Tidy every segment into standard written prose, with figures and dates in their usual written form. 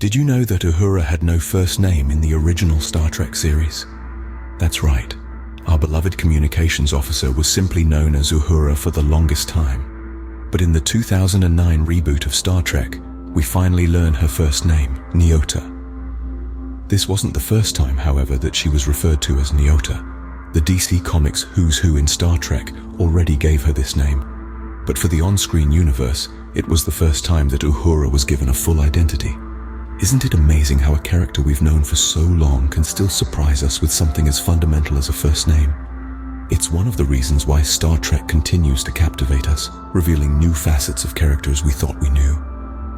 Did you know that Uhura had no first name in the original Star Trek series? That's right. Our beloved communications officer was simply known as Uhura for the longest time. But in the 2009 reboot of Star Trek, we finally learn her first name, Nyota. This wasn't the first time, however, that she was referred to as Nyota. The DC Comics Who's Who in Star Trek already gave her this name. But for the on-screen universe, it was the first time that Uhura was given a full identity. Isn't it amazing how a character we've known for so long can still surprise us with something as fundamental as a first name? It's one of the reasons why Star Trek continues to captivate us, revealing new facets of characters we thought we knew.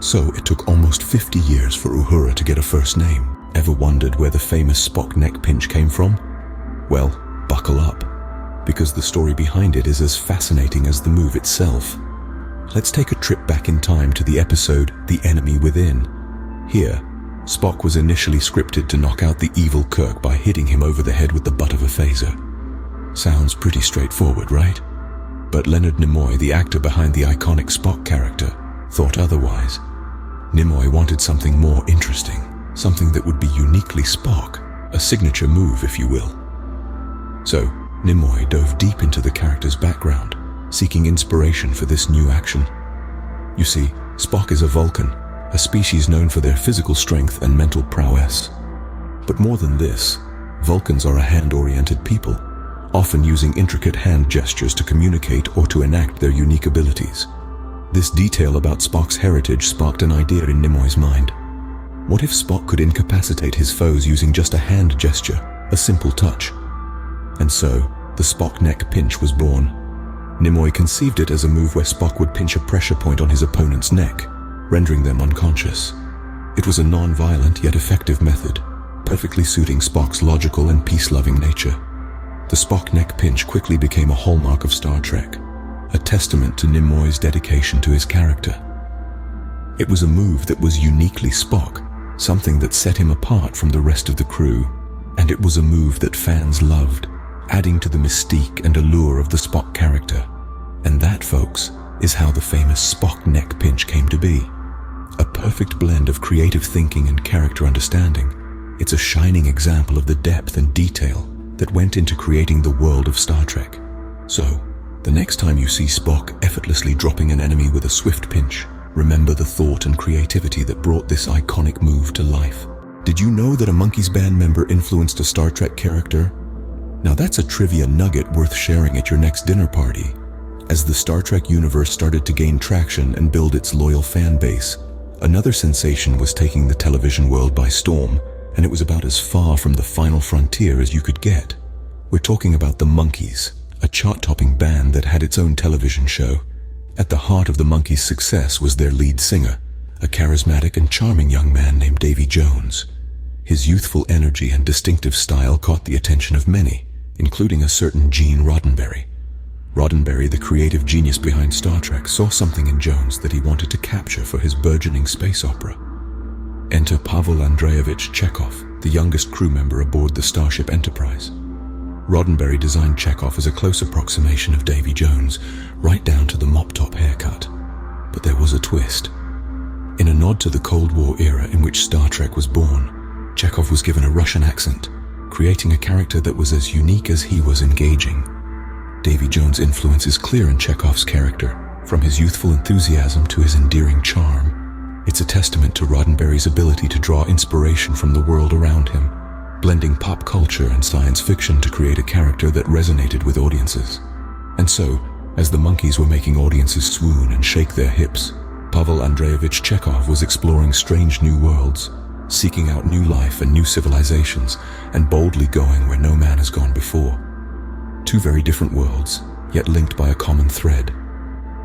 So it took almost 50 years for Uhura to get a first name. Ever wondered where the famous Spock neck pinch came from? Well, buckle up, because the story behind it is as fascinating as the move itself. Let's take a trip back in time to the episode The Enemy Within. Here, Spock was initially scripted to knock out the evil Kirk by hitting him over the head with the butt of a phaser. Sounds pretty straightforward, right? But Leonard Nimoy, the actor behind the iconic Spock character, thought otherwise. Nimoy wanted something more interesting, something that would be uniquely Spock, a signature move, if you will. So, Nimoy dove deep into the character's background, seeking inspiration for this new action. You see, Spock is a Vulcan, a species known for their physical strength and mental prowess. But more than this, Vulcans are a hand-oriented people, often using intricate hand gestures to communicate or to enact their unique abilities. This detail about Spock's heritage sparked an idea in Nimoy's mind. What if Spock could incapacitate his foes using just a hand gesture, a simple touch? And so, the Spock neck pinch was born. Nimoy conceived it as a move where Spock would pinch a pressure point on his opponent's neck, rendering them unconscious. It was a non-violent yet effective method, perfectly suiting Spock's logical and peace-loving nature. The Spock neck pinch quickly became a hallmark of Star Trek, a testament to Nimoy's dedication to his character. It was a move that was uniquely Spock, something that set him apart from the rest of the crew, and it was a move that fans loved, adding to the mystique and allure of the Spock character. And that, folks, is how the famous Spock neck pinch came to be. A perfect blend of creative thinking and character understanding. It's a shining example of the depth and detail that went into creating the world of Star Trek. So, the next time you see Spock effortlessly dropping an enemy with a swift pinch, remember the thought and creativity that brought this iconic move to life. Did you know that a Monkeys band member influenced a Star Trek character? Now that's a trivia nugget worth sharing at your next dinner party. As the Star Trek universe started to gain traction and build its loyal fan base, another sensation was taking the television world by storm, and it was about as far from the final frontier as you could get. We're talking about the Monkeys, a chart-topping band that had its own television show. At the heart of the Monkeys' success was their lead singer, a charismatic and charming young man named Davy Jones. His youthful energy and distinctive style caught the attention of many, including a certain Gene Roddenberry. Roddenberry, the creative genius behind Star Trek, saw something in Jones that he wanted to capture for his burgeoning space opera. Enter Pavel Andreevich Chekhov, the youngest crew member aboard the Starship Enterprise. Roddenberry designed Chekhov as a close approximation of Davy Jones, right down to the mop-top haircut. But there was a twist. In a nod to the Cold War era in which Star Trek was born, Chekhov was given a Russian accent, creating a character that was as unique as he was engaging. Davy Jones' influence is clear in Chekhov's character, from his youthful enthusiasm to his endearing charm. It's a testament to Roddenberry's ability to draw inspiration from the world around him, blending pop culture and science fiction to create a character that resonated with audiences. And so, as the Monkeys were making audiences swoon and shake their hips, Pavel Andreevich Chekhov was exploring strange new worlds, seeking out new life and new civilizations, and boldly going where no man has gone before. Two very different worlds, yet linked by a common thread.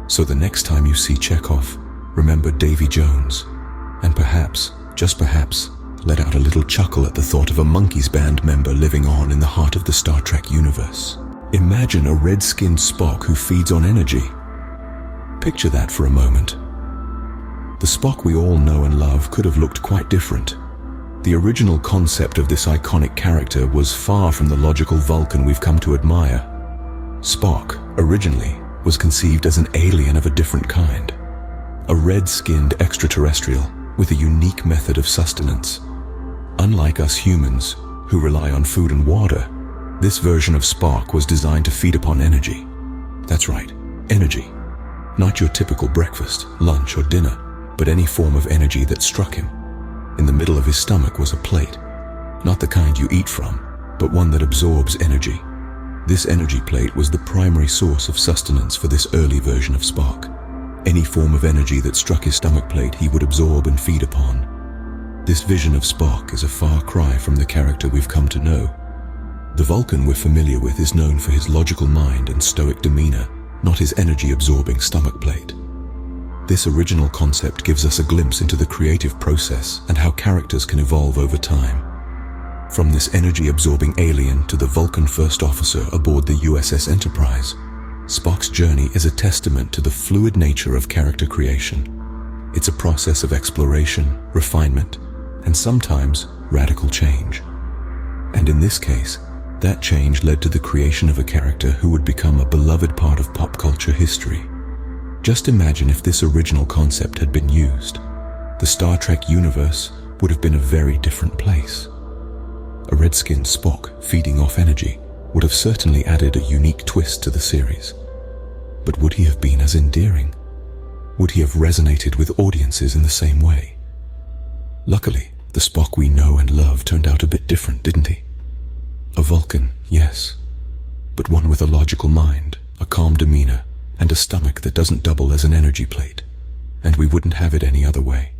So the next time you see Chekhov, remember Davy Jones, and perhaps, just perhaps, let out a little chuckle at the thought of a Monkeys band member living on in the heart of the Star Trek universe. Imagine a red-skinned Spock who feeds on energy. Picture that for a moment. The Spock we all know and love could have looked quite different. The original concept of this iconic character was far from the logical Vulcan we've come to admire. Spock, originally, was conceived as an alien of a different kind. A red-skinned extraterrestrial with a unique method of sustenance. Unlike us humans, who rely on food and water, this version of Spock was designed to feed upon energy. That's right, energy. Not your typical breakfast, lunch, or dinner, but any form of energy that struck him. In the middle of his stomach was a plate, not the kind you eat from, but one that absorbs energy. This energy plate was the primary source of sustenance for this early version of Spock. Any form of energy that struck his stomach plate he would absorb and feed upon. This vision of Spock is a far cry from the character we've come to know. The Vulcan we're familiar with is known for his logical mind and stoic demeanor, not his energy-absorbing stomach plate. This original concept gives us a glimpse into the creative process and how characters can evolve over time. From this energy-absorbing alien to the Vulcan first officer aboard the USS Enterprise, Spock's journey is a testament to the fluid nature of character creation. It's a process of exploration, refinement, and sometimes radical change. And in this case, that change led to the creation of a character who would become a beloved part of pop culture history. Just imagine if this original concept had been used. The Star Trek universe would have been a very different place. A red-skinned Spock feeding off energy would have certainly added a unique twist to the series. But would he have been as endearing? Would he have resonated with audiences in the same way? Luckily, the Spock we know and love turned out a bit different, didn't he? A Vulcan, yes, but one with a logical mind, a calm demeanor, and a stomach that doesn't double as an energy plate. And we wouldn't have it any other way.